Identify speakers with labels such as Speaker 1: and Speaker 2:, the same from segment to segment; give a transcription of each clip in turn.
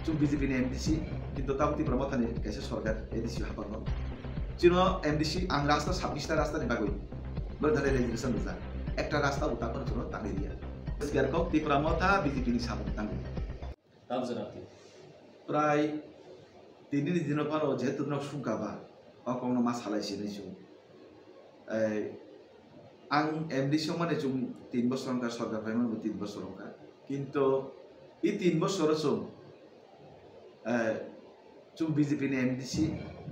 Speaker 1: chung BJP ni MDC কিন্তু তাও ত্রিপুরা মথানি কাছে সরকার এডিসি হাবানো চিনো MDC আং রাস্তা 26টা রাস্তা নি বাগই বর্ধারে রেজিস্ট্রেশন বুঝা একটা রাস্তা উতা করে জন্য তাঙ্গি দিয়া স্কয়ার কক ত্রিপুরা মথা BJP ni সামনে তাঙ্গি
Speaker 2: তাও জানাতে
Speaker 1: প্রায় তিনদিন দিনের পর যেহেতু সুঙ্কাবা অকনো মাছ হালাইছি নাই চুং আং MDC মানে চুং 3 বছর অঙ্কা সরকার পাইমান 3 বছর অঙ্কা কিন্তু এই 3 বছর চুং BJP ni MDC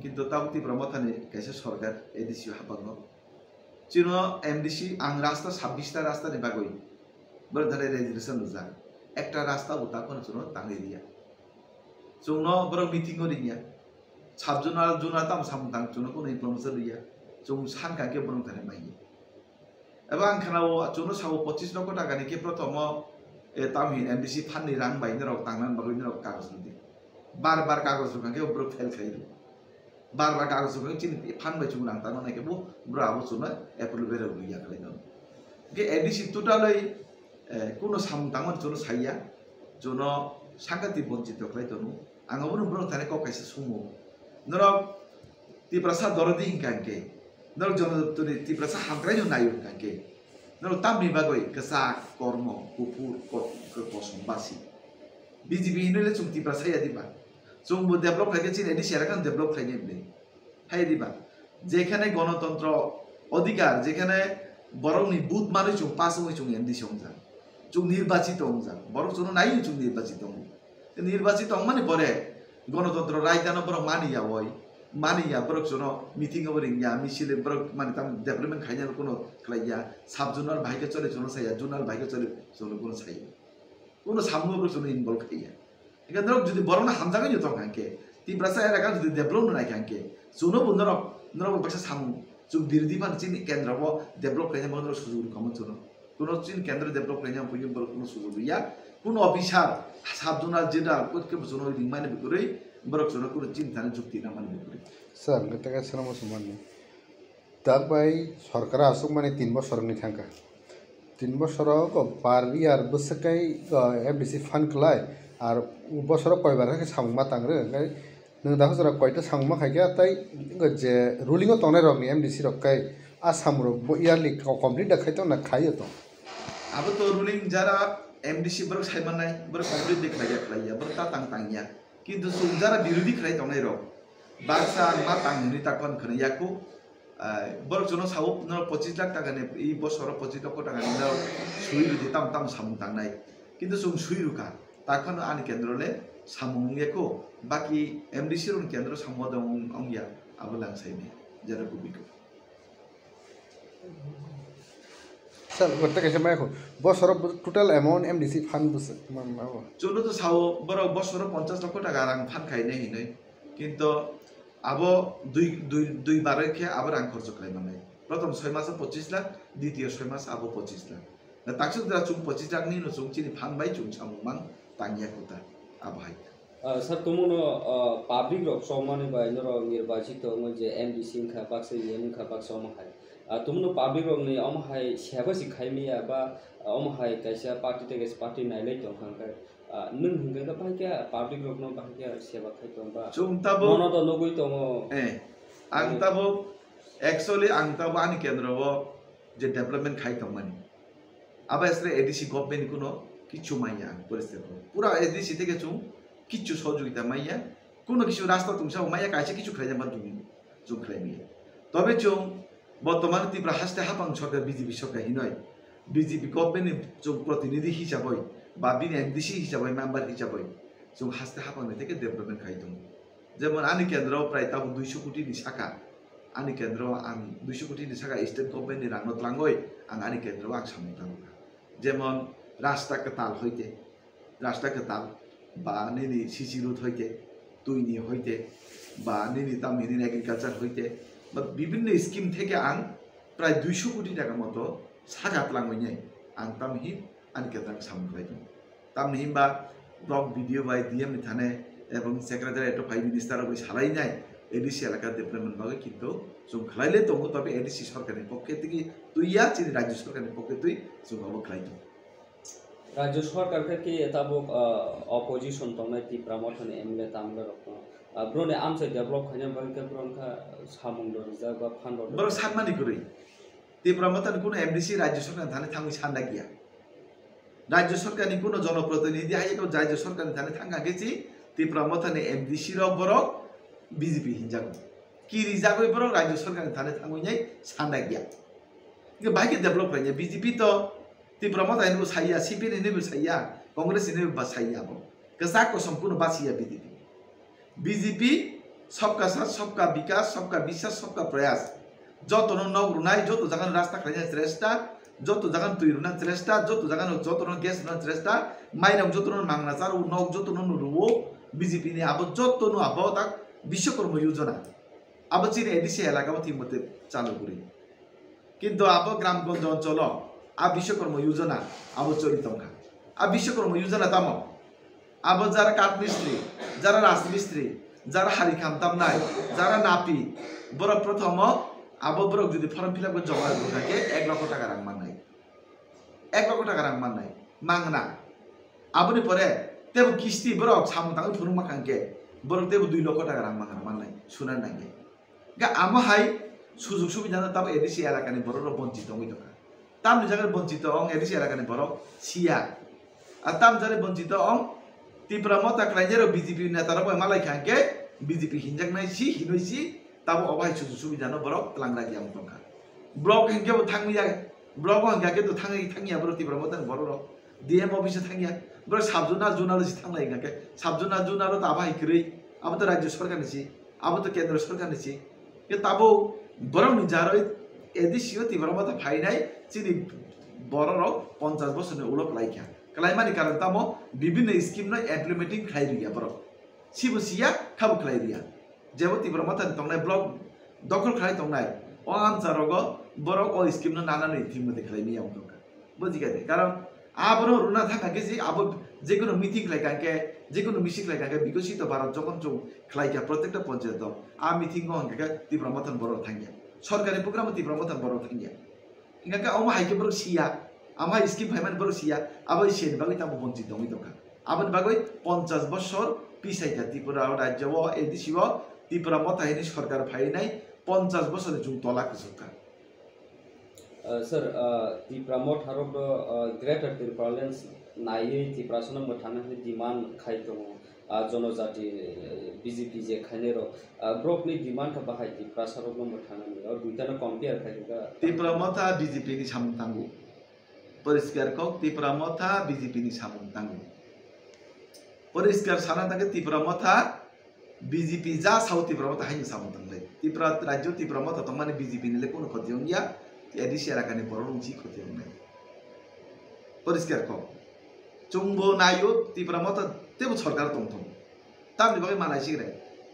Speaker 1: কিন্তু তাও ত্রিপুরা মথানি কাছে সরকার এডিসি হাবানো চিনো MDC আং রাস্তা 26টা রাস্তা নি বাগই বর্ধারে রেজিস্ট্রেশন বুঝা একটা রাস্তা উতা করে জন্য তাঙ্গি দিয়া जोंनो बरं मीटिंग रिया साबजुनार जुनार ताम सामतां जोंनो को इनफ्लुएंसर रिया जों सान काके बरं थाने माइ एबा आं खानाव जोंनो साव 25 लक्ष टाका नि के प्रथम ए ताम हि MDC फाननि रां बायनो रक तांनान बागैनो रक कागज लुदि बार बार कागज रुकांके ब्रो फेल खाइदो बार बार कागज रुकांके चिन फान बाय जों रां तांनान के बु ब्रो आबो जोंनो एप्रुव बेरे रिया खालायनो के MDC टोटालै कोनो सामतांमोन जोंनो साइया जोंनो सागाति बंचित खालायदोनु आंगोबो ब्रो थाने को कायसे सुमु नरक तिप्रसा दरदि हिंकांके नरक जनतुनि तिप्रसा हांग्रायनो नायो हिंकांके नरक तामनि बागै कसा कर्म कुपुर कसम बासि BJP हिनले चुं तिप्रसा यादिबा चुंबो डेभलप खायके चिन एनि सेराखान डेभलप खायने बे हायदिबा जेखाने गणतंत्र अधिकार जेखाने बरंनि बुथ माने चुं पासमै चुं MDC हमजा चुं निर्वाचित हमजा बरं चुं नायो चुं निर्वाचित हम निर्वाचित माने परे गणतंत्र रायदान बर मानिया वय मानिया बरक जनो मीटिंग ओवर इंडिया मिसिले बरक माने ताम डेभलपमेंट खायना कोनो खलाइया सब जुनार भाइके चले जनो साया जुनार भाइके चले जनो कोनो साया कोनो सामु बर जनो इनभल्व खाइया एका नरक जदि बरना हामजागै न त कांके तिब्रासा एलाका जदि डेभलप न कांके जनो बन्दर नरक बक्सा सामु जु बिरदि फान चिन केन्द्रबो डेभलप खायना बन्दर सुजुग कम जनो कोनो चिन केन्द्र डेभलप खायना पुयो बर कोनो सुजुग या কোনো অফিসার সাবজুনার যেটা কোতকে বসনো রিমাইনে বিকরে বরক জন্য কোনো চিন্তা না যুক্তি না মানে বিকরে
Speaker 3: স্যার গতকা সালাম সমান তারপর সরকার আসুক মানে 3 বছরনি থাকা 3 বছর পার ইয়ার বসকাই MDC ফান্ড খলাই আর বছর কয়বার থাকে সাংমা তাংরে গাই নং দাও জরা কয়টা সাংমা খাইয়া তাই যে রুলিং ও তনে রংনি MDC রকাই আসাম র ইয়ারলি কমপ্লিট দেখাইতো না খাইও তো
Speaker 1: আবো তো রুলিং যারা MDC बरक साइमानाय बरक कमप्लीट देखलाया खलाया बरक ता तांगिया किन्तु सुंजारा बिरोधी खलाय तंनाय र बाक्सा मा तांगनि ताकन खनयाखौ बरक जनो साव 25 लाख टाका ने ई बसर 25 लाख टाका ने सुइरुदि ताम ताम सामु तांनाय किन्तु जों सुइरुका ताखन आनि केन्द्रले सामुंगेखौ बाकी MDC रन केन्द्र सामुदं अंगिया आबलां साइने जरा गुबिको
Speaker 3: স্যার করতে গেছে মাইকো বছর টোটাল অ্যামাউন্ট MDC ফান্ড বসে
Speaker 1: চলো তো সাও বড় বছর 50 লক্ষ টাকা রাং ফান্ড খাইনে হিनै কিন্তু আবো দুই বারে খে আবো রাং খরচ খাই মানে প্রথম 6 মাসে 25 লাখ দ্বিতীয় 6 মাস আবো 25 লাখ তাকসু দ্রা চুং 25 লাখ নি নো চুং চিনি ফান্ড বাই চুং সামুমান তাঙ্গিয়া কোতা আবহাই
Speaker 2: স্যার তোমনো পাবলিক রক সম্মানে বাই নর নির্বাচিত যে MDC খা পাকসে এম খা পাকসে আমহাই तुमनो पाब्लिक रंगनि अमहाय सेबसि खाइमिया बा अमहाय कायसा पार्टी तेगेस पार्टी नाइलै दं खांखाय नों हिंगा बाहायके पाब्लिक रंगनो बाहायके सेबा खाइतों बा
Speaker 1: जोंताबो
Speaker 2: मनद लगै दङ
Speaker 1: आंताबो एक्चुअली आंताबो आनि केन्द्रबो जे डेभलपमेंट खाइतों माने आबा एसरे ADC गभर्नमेंट कुनो किछु माइया परिस्थिति पुरा ADC থেকে চুং কিচ্ছু সহযোগিতা মাইয়া কোনো কিছু রাস্তা তুমসা মাইয়া কাছে কিছু খাইয়া মা তুমি চুং খাইমিয়া তবে চুং বর্তমানে ত্রিপুরা হাসতে হাপাং সরকার BJP সরকার হিনয় BJP গভর্নমেন্ট जों प्रतिनिधि हिसाबै বা বিনি MDC হিসাबै মেম্বার হিসাबै जों হাসতে হাপাংনি থেকে ডেভেলপমেন্ট খাইদों যেমন আনি কেন্দ্র প্রায় তাও 200 কোটি नि साखा आनि केन्द्र आं 200 कोटी नि साखा स्टेट गभर्नमेंट नि रांनो tlangoi आं आनि केन्द्र आं सामथां যেমন রাস্তা কাতাল হইতে রাস্তা কাতাল বা নিনি সিসি রুট হইতে তুইনি হইতে বা নিনি তামিনি এগ্রিকালচার হইতে বিভিন্ন স্কিম থেকে আং প্রায় 200 কোটি টাকা মতো সাগাতলাङै आं तामहि आनि केन्द्र सामथां तामहिबा ब्लक भिडियो बाय DM नि थाने एवं सेक्रेटारिएट अफ प्राइम मिनिस्टार बै सालायनाय ADC एलाका डेभलपमेंट बागै किन्तु जों खालायले दङ तबे ADC सरकारनि पक्षे থেকে তুইয়া চিনি রাজ্য সরকারের পক্ষে তুই जों अबो खालायदों
Speaker 2: রাজ্য সরকার কি তাবো অপোজিশন তংনাই ত্রিপুরা মথানি এমএলএ তামলা রক ব্রনে আমসাই ডেভেলপ খাইনা বালকে ব্রনখা সামুন্দ রিজাर्व বা ফান্ড
Speaker 1: বড় সানমানি করি ত্রিপুরা মথানি কোনো এমডিসি রাজ্য সরকার থানে থাঙ্গি সান্ডা গিয়া রাজ্য সরকারনি কোনো জনপ্রতিনিধি হাইকো রাজ্য সরকারনি থানে থাঙ্গা গেছি ত্রিপুরা মথানি এমডিসি রক বড় বিজেপি হিনজাগো কি রিজাगो বড় রাজ্য সরকারনি থানে থাঙ্গই সান্ডা গিয়া কে বাইকে ডেভেলপ খাইয়া বিজেপি তো ত্রিপুরা মথানি বো সাইয়া সিপিএন नि बो साइया कांग्रेस नि बो साइया बो कसा को संपूर्ण बासिया बीजेपी सबका साथ सबका विकास सबका विश्वास सबका प्रयास যত নগ রুনাই যত জাগান রাস্তা খাইনা চেষ্টা যত জাগান তুই রুনা চেষ্টা যত জাগান যত গ্যাস রুনা চেষ্টা মাইরাম যত মাংনা চার নগ যত নুরুও বিজেপি নি আব যত নু আব তা বিশ্বকর্ম যোজনা আব চিনে এডিসি এলাকা মতে চালু করি কিন্তু আব গ্রামগঞ্জ অঞ্চল आ विश्वकर्म योजना अब चलितंखा आ विश्वकर्म योजना तम अब जरा काठ मिस्त्री जरा राजमिस्त्री जरा हारि खामतामनाय जरा नापी बर प्रथम अब बरक जुदि फर्म फिलआप जमा থাকে 1 লক্ষ টাকা রাং মাননাই 1 লক্ষ টাকা রাং মাননাই মাংনা আবনি পরে তেব কিস্তি বরক সামতাং ফুরুং মাখানকে বরক তেব 2 লক্ষ টাকা রাং মাননাই শুনার নাগে গা আমহাই সুযোগ সুবিধা তাব এডিসি এলাকানি বড় বঞ্চিত হইতকা ताम जागर बंचित अंग एडिसी एलाकानि बरक सिया आ ताम जारे बंचित अंग ত্রিপুরা মতা ক্লাইজার বিজেপি নেতারা বই মালাই খাंके বিজেপি হিনজাকনাই সি হিনইসি তাবো অবাই সুবিধাनो बरक तलांग्रा गियाम तंखा ब्लक हेंके थांगिया ब्लक हेंके तो थांगिया बरक ত্রিপুরা মতা बरक डीएम ऑफिस थांगिया बरक साबजुना जुनाल सि थांनाय हेंके साबजुना जुनाल तो आबाय खरै अब तो राज्य सरकार निसि अब तो केंद्र सरकार निसि के ताबो बरक निजारै एडिसियो ত্রিপুরা মতা फाइनाय चिनि बररो 50 বছরनि उलक लाइखा क्लाइमानि कारण तामो विभिन्न स्कीम न इम्प्लीमेंटिंग खाइरिया बरक सिबसिया खाबु खाइरिया जेबो ত্রিপুরা মতা तंनाय ब्लक दखल खाइ तंनाय ओ आनसारगो बरक ओ स्कीम न नाना नै थिमते खाइनि आम दंका बुझिगादे कारण आबरो रुना थाका गेजि आब जेकोनो मिटिं लाइकाके जेकोनो मिसिक लाइकाके विकसित भारत जखन जों खाइका प्रत्येकटा पञ्चायत आ मिटिं गो हंके ত্রিপুরা মতা बरक थांगिया सरकारी प्रोग्राम ত্রিপুরা মতা बरक थांगिया इंगा अमा हाइके बरक सिया आमा स्कीम फाइमान बरक सिया आबै सेन बागै तामो बंचित दंगै दंखा आबन बागै 50 বছর पिसाइका त्रिपुरा राज्यव एडिसिव त्रिपुरा मताहिनी सरकार फाइनाय 50 বছরে जुं तला कसुका
Speaker 2: सर त्रिपुरा मथारो ग्रेटर त्रिपुरालेंस नायै त्रिपुरा सनम थानानि डिमांड खाइ दङ जनजाति बीजेपी जे खाइनेरो ब्रकनि डिमांड का बाहाय त्रिपुरा सरक नम्बर थानानि और दुइटानो कम्पेयर खाइगा
Speaker 1: त्रिपुरा मथा बीजेपी नि सामुं तांगु परिष्कार को त्रिपुरा मथा बीजेपी नि सामुं तांगु परिष्कार साना तांगे त्रिपुरा मथा बीजेपी जा साउथ त्रिपुरा मथा हाइनि सामुं तांगले त्रिपुरा राज्य त्रिपुरा मथा तंमानि बीजेपी नि ले कोनो खतियं गया एडिसि एलाकानि बरलुंची खतियं नै परिष्कार को चुंबो नायो त्रिपुरा मथा तेबो सरकार तंथं तामनि बागै मालायसिगरे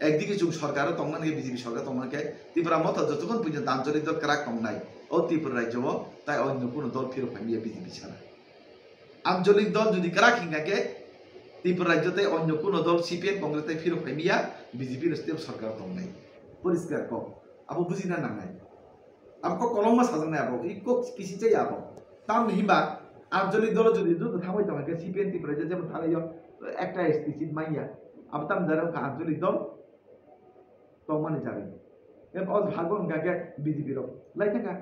Speaker 1: একদিকে जों सरकार तंनानै बीजेपी सरकार तंनानै त्रिपुरा मथा जतखन पर्यन्त आঞ্চলিক दल क्राक तंनाय ओ त्रिपुरा राज्यव ताই অন্য কোনো দল ফিরে পাইয়া बीजेपी ছাড়া আঞ্চলিক দল যদি ক্রাক হিঙ্গাকে त्रिपुरा राज्यते অন্য কোনো দল সিপিএম কংগ্রেসতে ফিরে পাইয়া बीजेपी রস্তে सरकार तंनाय পরিষ্কার ক আবো বুঝিনা নাঙাই আমকো কলমা সাজানাय আবো ইকো কিসি চাই আবো তাম হিবা আঞ্চলিক দল যদি দুটো থামাই তমাকে সিপিএম त्रिपुरा राज्य যেমন থালাইও একটা এসটিসি মাইয়া আব তাম যারা আঞ্চলিক দল तंमानि जागोन ए अज भागो हंगाके बीजेपी रो लाइथाका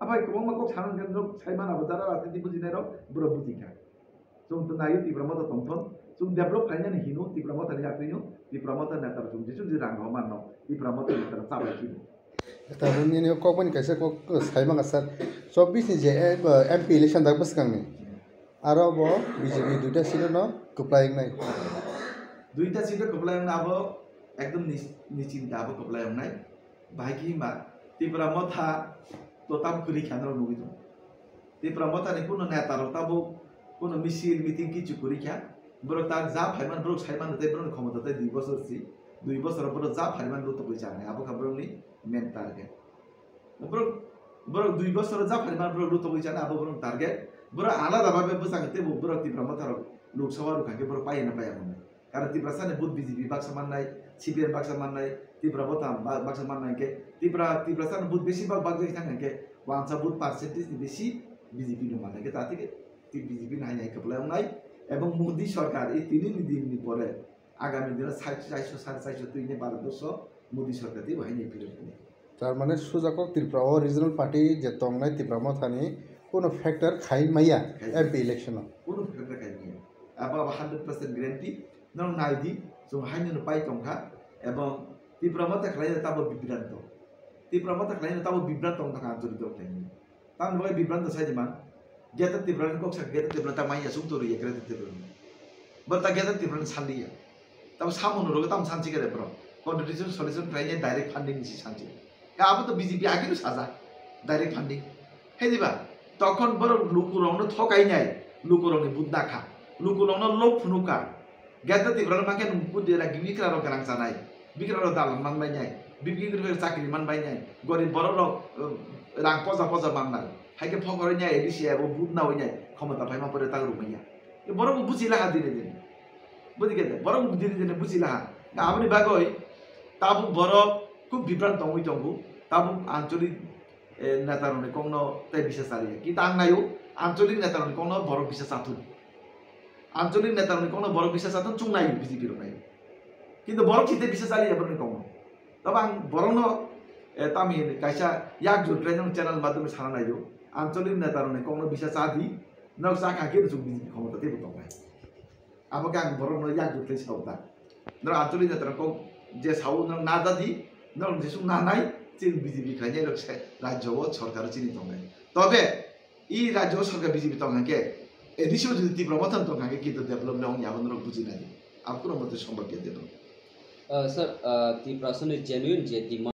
Speaker 1: आबाय गोबां माको सानगोन रो साइमान आबो जारा राजनीति बुजिनाय रो ब्रो बुजिका जों तो नायो त्रिपुरा मथा तंथन जों डेभलप खालायनानै हिनो त्रिपुरा मथा याखैनो त्रिपुरा मथा नेतार जों जिसु जि रां माननो त्रिपुरा मथा नेतार चाबाय किनो
Speaker 3: ताबुनि ने कोकमनि कैसे को साइमांगा सर 24 नि जे एमपी इलेक्शन दा बसकांनि आरो बो बीजेपी दुइटा सिट न कप्लायनाय
Speaker 1: दुइटा सिट कप्लायनाय आबो एकदम निश्चिंत आबो कप्लायनाय बाहायकि मा त्रिपुरा मथा तो ताम कुरि खानरो नुगिदो त्रिपुरा मथा नि कोनो नेतार ताबो कोनो मिसिल मिटिं किछु कुरि खा बरो ता जा फाइमान बरो साइमान ते बरो क्षमता ते 2 বছর सि 2 বছর बरो जा फाइमान रो तो पैसा नै आबो खबरनि मेन टार्गेट बरो 2 বছর जा फाइमान बरो रो तो पैसा नै आबो बरो टार्गेट बरो आलादा भाबे बसांगते बरो त्रिपुरा मथा लोकसभा रुखाके बरो पाइ ना पाया मोन कारण त्रिपुरा साने बुत बीजेपी बाक्सा माननाय सीपीएम बाक्सा माननाय त्रिपुरा मथा बाक्सा माननाय के त्रिपुरा साने बुत बेसी बाग बाग थांगे वांसा बुत परसेंटेज बेसी बीजेपी नो माननाय के ताति के বিজেপি নাই নাই কেবলায় নাই এবং মোদী সরকার এই 3 দিন পরে আগামী দিনে 400 450 তুই ভারতবর্ষ মোদী সরকার দিয়ে বাহিনী ফিরে
Speaker 3: তার মানে সুজাকক ত্রিপুরা রিজনাল পার্টি যে তংনাই ত্রিপুরা মথানি কোনো ফ্যাক্টর খাই মাইয়া এমপি ইলেকশন
Speaker 1: কোনো ফ্যাক্টর খাই মাইয়া আবার 100% গ্যারান্টি নং নাইদি जों हाइनो पाइ तंखा এবং ত্রিপুরা মতে খাইলে তাবো বিভ্রান্ত ত্রিপুরা মতে খাইলে তাবো বিভ্রান্ত তংখা জড়িত দংথাই তাম নয় বিভ্রান্ত সাইদিমান গেতা ত্রিপুরা কক্সা গেতা ত্রিপুরা তা মাইয়া সুতরি একরে ত্রিপুরা বর্তা গেতা ত্রিপুরা সান্দিয়া তাবো সামনো রগে তাম সানচি গরে ব্র কন্ট্রিবিউশন সলিউশन খাইলে ডাইরেক্ট ফান্ডিং নিছি সানচি কাবো তো বিজেপি আগেও সাজা ডাইরেক্ট ফান্ডিং হেদিবা তখন বড় লুকুরংনো ঠকাই নাই লুকুরংনি বুদ্ধা খা লুকুরংনো লোক ফুনুকা গেতা ত্রিপুরা মাকে বুদ্ধিরা গিবিকরা গ্রাং জানাই বিক্রা দালান মানবাই নাই বিক্রির চাকরি মানবাই নাই গরিব বড় রাং পজা পজা মাননাই হাইকে ফকরে নাই এডিসি ও বুদ না হই নাই ক্ষমতা পাইমা পরে তাগ রুমাইয়া বড় বুঝিলা হা দিনে দিনে বুঝি গেছে বড় দিনে দিনে বুঝিলা হা আপনি বাগই তাবু বড় খুব বিভ্রান্ত হই তঙ্গু তাবু আঞ্চলিক নেতারনে কোনো তাই বিশেষ চালিয়ে কি তাং নাইও আঞ্চলিক নেতারনে কোনো বড় বিশেষ আতুন আঞ্চলিক নেতারনে কোনো বড় বিশেষ আতুন চুং নাই বিজেপির নাই কিন্তু বড় খিতে বিশেষ চালিয়ে বরং কম তবে আং বরং তামি কাইসা ইয়াক জুটলাই নং চ্যানেল মাধ্যমে সারা নাইও আঞ্চলিক নেতারনে কোনো বিশেষ আদি নক সাকা কে জুক বিজেপি ক্ষমতা দেব তবাই আমাকে আং বরং ইয়াক জুটলাই সাউতা নর আঞ্চলিক নেতারন কো যে সাউ নং না দাদি নং যেসু না নাই চিন বিজেপি খাইনে রকছে রাজ্য সরকার চিনি তবাই তবে ই রাজ্য সরকার বিজেপি তঙ্গাকে এদিশও যদি তীব্র মতন তঙ্গাকে কিন্তু ডেভেলপ লং ইয়াবন রক বুঝি না দি আপনার মধ্যে সম্ভব দিয়ে দেব
Speaker 2: सर ती प्रश्न जेन्युइन जे